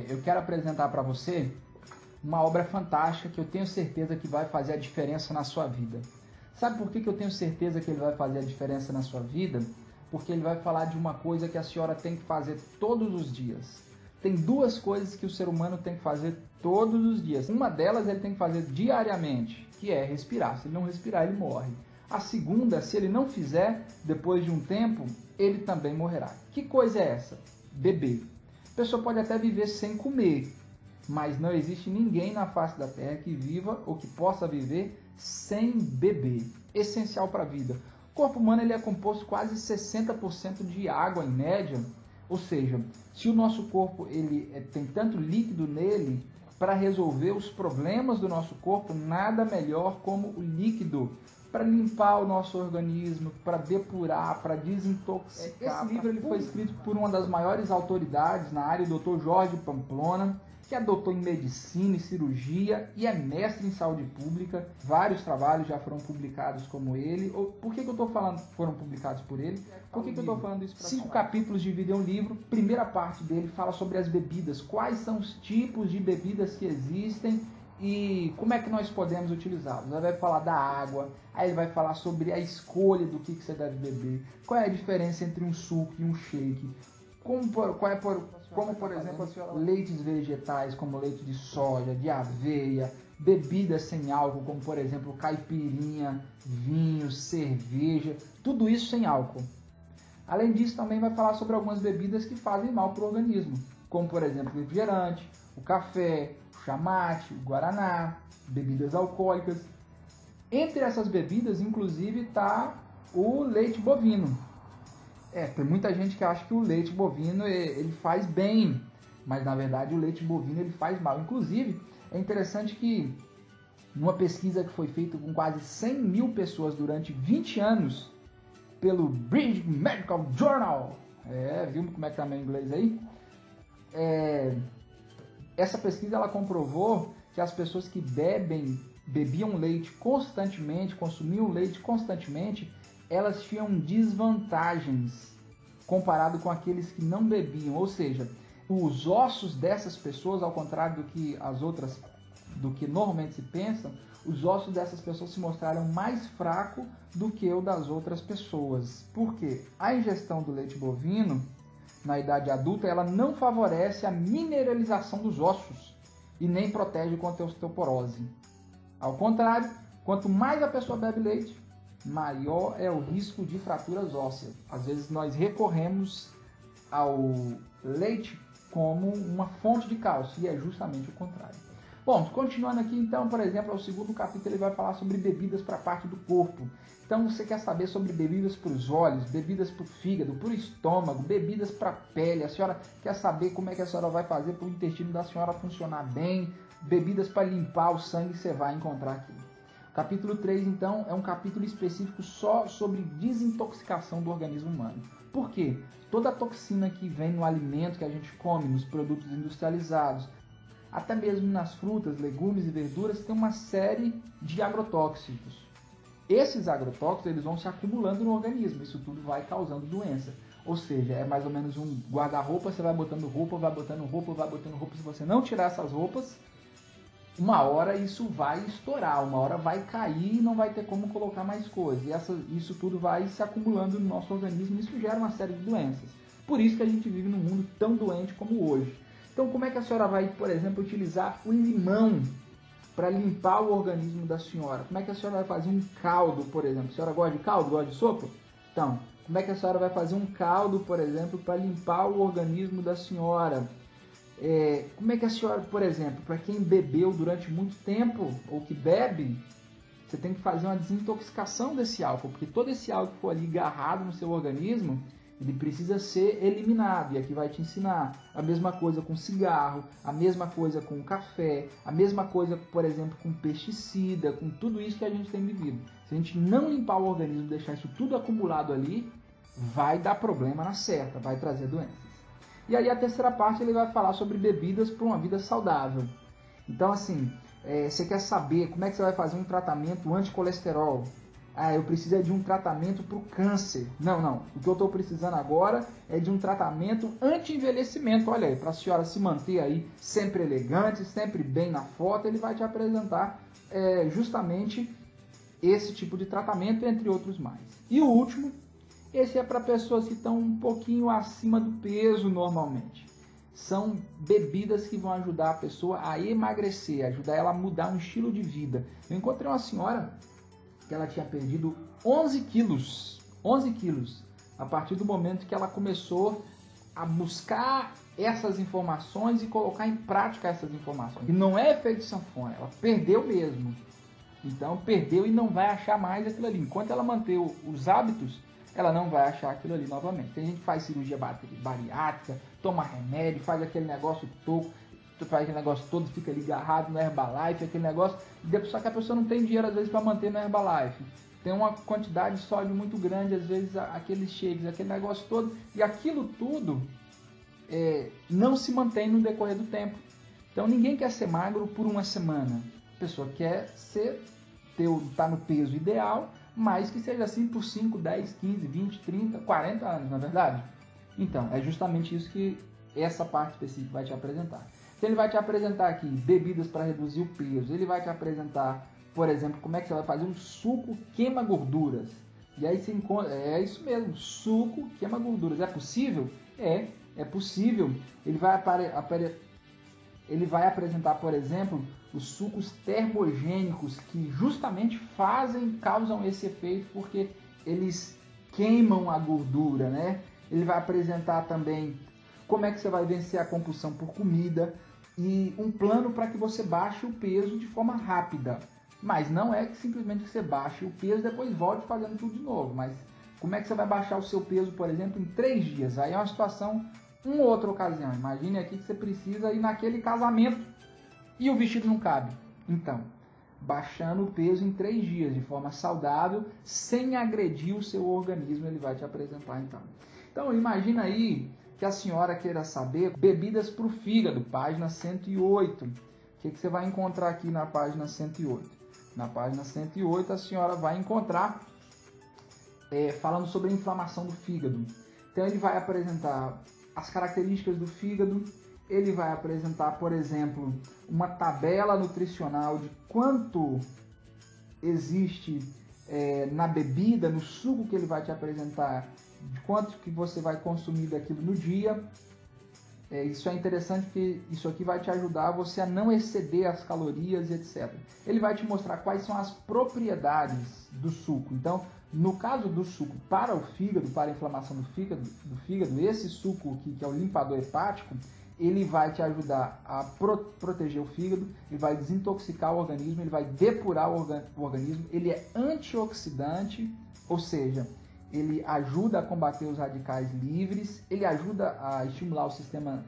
eu quero apresentar para você uma obra fantástica que eu tenho certeza que vai fazer a diferença na sua vida. Sabe por que eu tenho certeza que ele vai fazer a diferença na sua vida? Porque ele vai falar de uma coisa que a senhora tem que fazer todos os dias. Tem duas coisas que o ser humano tem que fazer todos os dias. Uma delas ele tem que fazer diariamente, que é respirar. Se ele não respirar, ele morre. A segunda, se ele não fizer, depois de um tempo, ele também morrerá. Que coisa é essa? Beber. A pessoa pode até viver sem comer, mas não existe ninguém na face da terra que viva ou que possa viver sem beber. Essencial para a vida. O corpo humano ele é composto quase 60% de água em média, ou seja, se o nosso corpo ele tem tanto líquido nele, para resolver os problemas do nosso corpo, nada melhor como o líquido para limpar o nosso organismo, para depurar, para desintoxicar. Esse livro ele foi escrito por uma das maiores autoridades na área, o Dr. Jorge Pamplona, que é doutor em medicina e cirurgia e é mestre em saúde pública. Vários trabalhos já foram publicados como ele. Por que eu estou falando que foram publicados por ele? Por que eu estou falando isso? 5 capítulos dividem um livro. Primeira parte dele fala sobre as bebidas. Quais são os tipos de bebidas que existem e como é que nós podemos utilizá-los. Ele vai falar da água, aí ele vai falar sobre a escolha do que você deve beber. Qual é a diferença entre um suco e um shake? Como, por exemplo, leites vegetais, como leite de soja, de aveia, bebidas sem álcool, como por exemplo caipirinha, vinho, cerveja, tudo isso sem álcool. Além disso, também vai falar sobre algumas bebidas que fazem mal para o organismo, como por exemplo o refrigerante, o café, o chamate, o guaraná, bebidas alcoólicas. Entre essas bebidas, inclusive, está o leite bovino. Tem muita gente que acha que o leite bovino ele faz bem, mas na verdade o leite bovino ele faz mal. Inclusive, é interessante que numa pesquisa que foi feita com quase 100 mil pessoas durante 20 anos pelo British Medical Journal, viu como é que tá meu inglês aí? Essa pesquisa ela comprovou que as pessoas que bebiam leite constantemente, consumiam leite constantemente, elas tinham desvantagens comparado com aqueles que não bebiam. Ou seja, os ossos dessas pessoas, ao contrário do que normalmente se pensa, os ossos dessas pessoas se mostraram mais fracos do que o das outras pessoas. Por quê? A ingestão do leite bovino na idade adulta, ela não favorece a mineralização dos ossos e nem protege contra a osteoporose. Ao contrário, quanto mais a pessoa bebe leite, maior é o risco de fraturas ósseas. Às vezes nós recorremos ao leite como uma fonte de cálcio e é justamente o contrário. Bom, continuando aqui então, por exemplo, o segundo capítulo ele vai falar sobre bebidas para a parte do corpo. Então você quer saber sobre bebidas para os olhos, bebidas para o fígado, para o estômago, bebidas para a pele. A senhora quer saber como é que a senhora vai fazer para o intestino da senhora funcionar bem, bebidas para limpar o sangue você vai encontrar aqui. Capítulo 3, então, é um capítulo específico só sobre desintoxicação do organismo humano. Por quê? Toda a toxina que vem no alimento que a gente come, nos produtos industrializados, até mesmo nas frutas, legumes e verduras, tem uma série de agrotóxicos. Esses agrotóxicos eles vão se acumulando no organismo, isso tudo vai causando doença. Ou seja, é mais ou menos um guarda-roupa, você vai botando roupa, vai botando roupa, vai botando roupa. Se você não tirar essas roupas, uma hora isso vai estourar, uma hora vai cair e não vai ter como colocar mais coisa. E isso tudo vai se acumulando no nosso organismo e isso gera uma série de doenças. Por isso que a gente vive num mundo tão doente como hoje. Então como é que a senhora vai, por exemplo, utilizar o limão para limpar o organismo da senhora? Como é que a senhora vai fazer um caldo, por exemplo? A senhora gosta de caldo? Gosta de sopa? Então, como é que a senhora vai fazer um caldo, por exemplo, para limpar o organismo da senhora? Como é que a senhora, por exemplo, para quem bebeu durante muito tempo ou que bebe, você tem que fazer uma desintoxicação desse álcool, porque todo esse álcool que for ali agarrado no seu organismo, ele precisa ser eliminado. E aqui vai te ensinar a mesma coisa com cigarro, a mesma coisa com café, a mesma coisa, por exemplo, com pesticida, com tudo isso que a gente tem vivido. Se a gente não limpar o organismo, deixar isso tudo acumulado ali, vai dar problema na certa, vai trazer doenças. E aí a terceira parte ele vai falar sobre bebidas para uma vida saudável. Então assim, você quer saber como é que você vai fazer um tratamento anticolesterol? Ah, eu preciso de um tratamento para o câncer. Não, não. O que eu estou precisando agora é de um tratamento anti-envelhecimento. Olha aí, para a senhora se manter aí sempre elegante, sempre bem na foto, ele vai te apresentar justamente esse tipo de tratamento, entre outros mais. E o último, esse é para pessoas que estão um pouquinho acima do peso normalmente. São bebidas que vão ajudar a pessoa a emagrecer, ajudar ela a mudar um estilo de vida. Eu encontrei uma senhora que ela tinha perdido 11 quilos, a partir do momento que ela começou a buscar essas informações e colocar em prática essas informações. E não é efeito sanfona, ela perdeu mesmo. Então perdeu e não vai achar mais aquilo ali. Enquanto ela manter os hábitos, ela não vai achar aquilo ali novamente. Tem gente que faz cirurgia bariátrica, toma remédio, faz aquele negócio todo, fica ali agarrado no Herbalife, aquele negócio, só que a pessoa não tem dinheiro às vezes para manter no Herbalife. Tem uma quantidade de sódio muito grande, às vezes aqueles shakes, aquele negócio todo, e aquilo tudo não se mantém no decorrer do tempo. Então ninguém quer ser magro por uma semana. A pessoa quer estar no peso ideal, mas que seja assim por 5, 10, 15, 20, 30, 40 anos, na verdade. Então, é justamente isso que essa parte específica vai te apresentar. Então, ele vai te apresentar aqui bebidas para reduzir o peso. Ele vai te apresentar, por exemplo, como é que você vai fazer um suco queima gorduras. E aí você encontra, é isso mesmo, suco queima gorduras. É possível? É possível. Ele vai apresentar, por exemplo, os sucos termogênicos que justamente causam esse efeito porque eles queimam a gordura, né? Ele vai apresentar também como é que você vai vencer a compulsão por comida e um plano para que você baixe o peso de forma rápida. Mas não é que simplesmente você baixe o peso e depois volte fazendo tudo de novo. Mas como é que você vai baixar o seu peso, por exemplo, em 3 dias? Aí é uma situação, uma outra ocasião. Imagine aqui que você precisa ir naquele casamento e o vestido não cabe. Então, baixando o peso em 3 dias, de forma saudável, sem agredir o seu organismo, ele vai te apresentar então. Então, imagina aí que a senhora queira saber bebidas para o fígado, página 108. O que você vai encontrar aqui na página 108? Na página 108 a senhora vai encontrar falando sobre a inflamação do fígado. Então ele vai apresentar as características do fígado, ele vai apresentar, por exemplo, uma tabela nutricional de quanto existe na bebida, no suco que ele vai te apresentar, de quanto que você vai consumir daquilo no dia. Isso é interessante porque isso aqui vai te ajudar você a não exceder as calorias, etc. Ele vai te mostrar quais são as propriedades do suco. Então, no caso do suco para o fígado, para a inflamação do fígado, esse suco aqui, que é o limpador hepático, ele vai te ajudar a proteger o fígado, ele vai desintoxicar o organismo, ele vai depurar o organismo, ele é antioxidante, ou seja, ele ajuda a combater os radicais livres, ele ajuda a estimular o sistema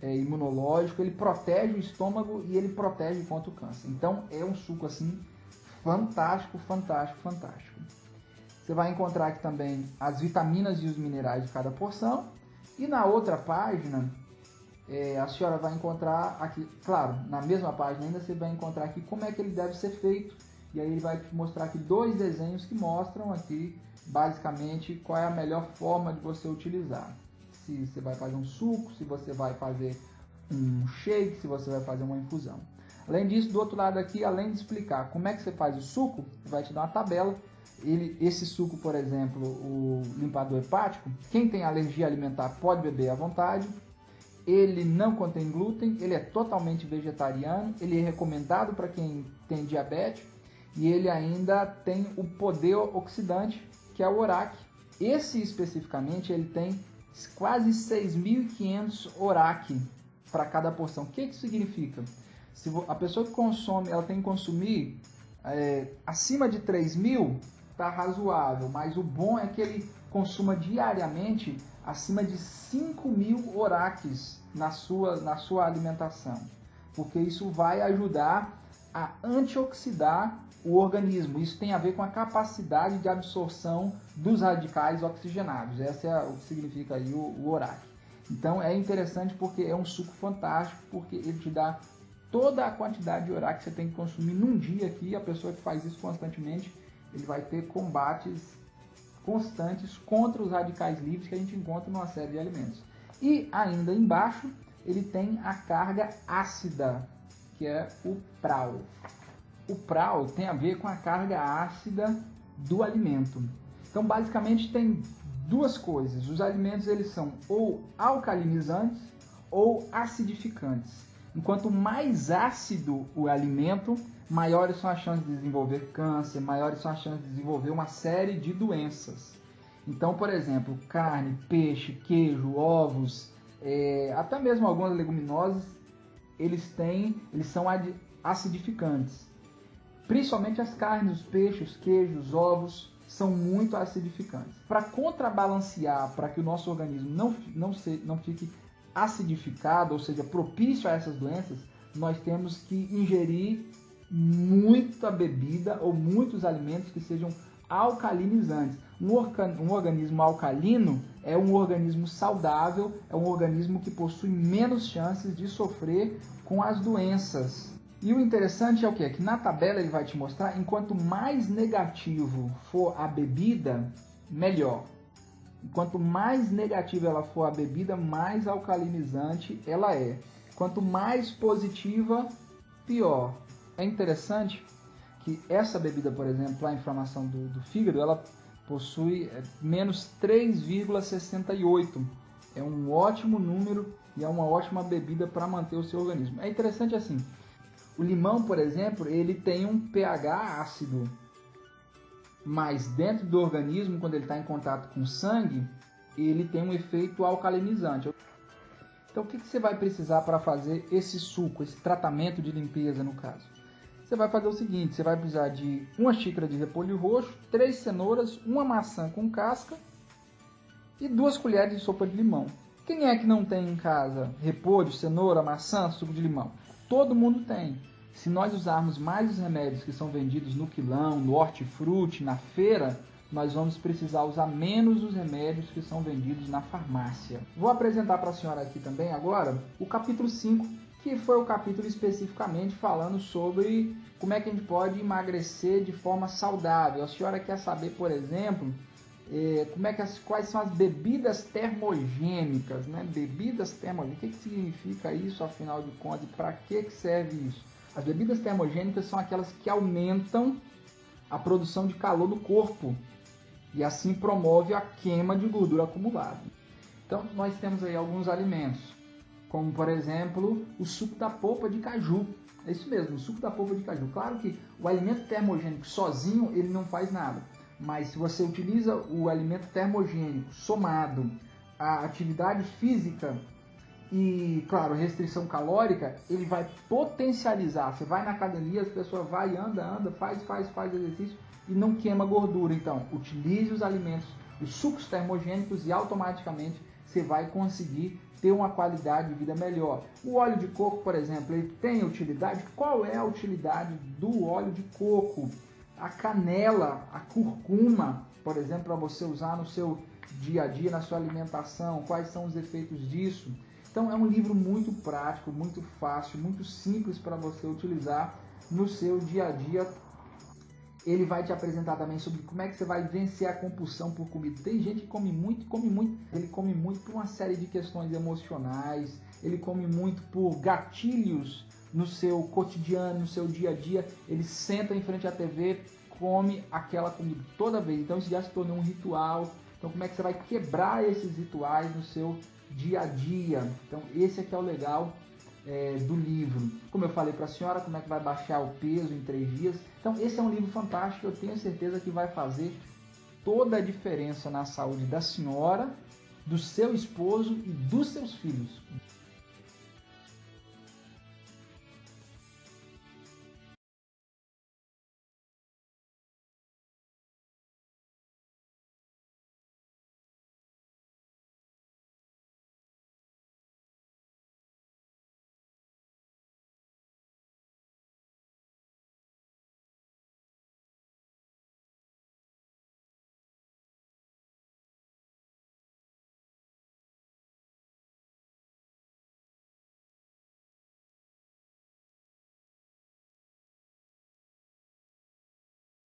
imunológico, ele protege o estômago e ele protege contra o câncer. Então é um suco assim fantástico, fantástico, fantástico. Você vai encontrar aqui também as vitaminas e os minerais de cada porção. E na outra página, a senhora vai encontrar aqui, claro, na mesma página ainda você vai encontrar aqui como é que ele deve ser feito. E aí ele vai te mostrar aqui 2 desenhos que mostram aqui basicamente qual é a melhor forma de você utilizar. Se você vai fazer um suco, se você vai fazer um shake, se você vai fazer uma infusão. Além disso, do outro lado aqui, além de explicar como é que você faz o suco, vai te dar uma tabela. Esse suco, por exemplo, o limpador hepático, quem tem alergia alimentar pode beber à vontade. Ele não contém glúten, ele é totalmente vegetariano, ele é recomendado para quem tem diabetes e ele ainda tem o poder oxidante, que é o ORAC. Esse especificamente ele tem quase 6.500 ORAC para cada porção. O que isso significa? Se a pessoa que consome, ela tem que consumir acima de 3.000, está razoável, mas o bom é que ele consuma diariamente acima de 5.000 ORACs na sua alimentação, porque isso vai ajudar a antioxidar o organismo. Isso tem a ver com a capacidade de absorção dos radicais oxigenados. Essa é o que significa aí o ORAC. Então é interessante porque é um suco fantástico, porque ele te dá toda a quantidade de ORAC que você tem que consumir num dia aqui. A pessoa que faz isso constantemente, ele vai ter combates constantes contra os radicais livres que a gente encontra numa série de alimentos. E ainda embaixo ele tem a carga ácida, que é o PRAL. O PRAL tem a ver com a carga ácida do alimento. Então basicamente tem duas coisas. Os alimentos eles são ou alcalinizantes ou acidificantes. Enquanto mais ácido o alimento, maiores são as chances de desenvolver câncer, maiores são as chances de desenvolver uma série de doenças. Então, por exemplo, carne, peixe, queijo, ovos, até mesmo algumas leguminosas, eles são acidificantes. Principalmente as carnes, os peixes, os queijos, os ovos são muito acidificantes. Para contrabalancear, para que o nosso organismo não fique acidificado, ou seja, propício a essas doenças, nós temos que ingerir muita bebida ou muitos alimentos que sejam alcalinizantes. Um organismo alcalino é um organismo saudável, é um organismo que possui menos chances de sofrer com as doenças. E o interessante é o quê? Que na tabela ele vai te mostrar, enquanto mais negativo for a bebida, melhor. Quanto mais negativa ela for a bebida, mais alcalinizante ela é. Quanto mais positiva, pior. É interessante que essa bebida, por exemplo, a inflamação do fígado, ela possui menos 3,68. É um ótimo número e é uma ótima bebida para manter o seu organismo. É interessante assim, o limão, por exemplo, ele tem um pH ácido, mas dentro do organismo, quando ele está em contato com o sangue, ele tem um efeito alcalinizante. Então o que você vai precisar para fazer esse suco, esse tratamento de limpeza no caso? Você vai fazer o seguinte, você vai precisar de 1 xícara de repolho roxo, 3 cenouras, 1 maçã com casca e 2 colheres de sopa de limão. Quem é que não tem em casa repolho, cenoura, maçã, suco de limão? Todo mundo tem. Se nós usarmos mais os remédios que são vendidos no quilão, no hortifruti, na feira, nós vamos precisar usar menos os remédios que são vendidos na farmácia. Vou apresentar para a senhora aqui também agora o capítulo 5, que foi o capítulo especificamente falando sobre como é que a gente pode emagrecer de forma saudável. A senhora quer saber, por exemplo, quais são as bebidas termogênicas, né? Bebidas termogênicas, o que significa isso, afinal de contas, e para que serve isso? As bebidas termogênicas são aquelas que aumentam a produção de calor do corpo e assim promove a queima de gordura acumulada. Então nós temos aí alguns alimentos, como por exemplo o suco da polpa de caju. É isso mesmo, o suco da polpa de caju. Claro que o alimento termogênico sozinho ele não faz nada, mas se você utiliza o alimento termogênico somado à atividade física e, claro, restrição calórica, ele vai potencializar. Você vai na academia, as pessoas vai, anda, faz exercício e não queima gordura. Então, utilize os alimentos, os sucos termogênicos e automaticamente você vai conseguir ter uma qualidade de vida melhor. O óleo de coco, por exemplo, ele tem utilidade? Qual é a utilidade do óleo de coco? A canela, a curcuma, por exemplo, para você usar no seu dia a dia, na sua alimentação, quais são os efeitos disso? Então é um livro muito prático, muito fácil, muito simples para você utilizar no seu dia a dia. Ele vai te apresentar também sobre como é que você vai vencer a compulsão por comida. Tem gente que come muito. Ele come muito por uma série de questões emocionais, ele come muito por gatilhos no seu cotidiano, no seu dia a dia. Ele senta em frente à TV, come aquela comida toda vez. Então isso já se tornou um ritual. Então como é que você vai quebrar esses rituais no seu dia a dia? Então esse aqui é o legal do livro. Como eu falei para a senhora, como é que vai baixar o peso em 3 dias. Então esse é um livro fantástico, eu tenho certeza que vai fazer toda a diferença na saúde da senhora, do seu esposo e dos seus filhos.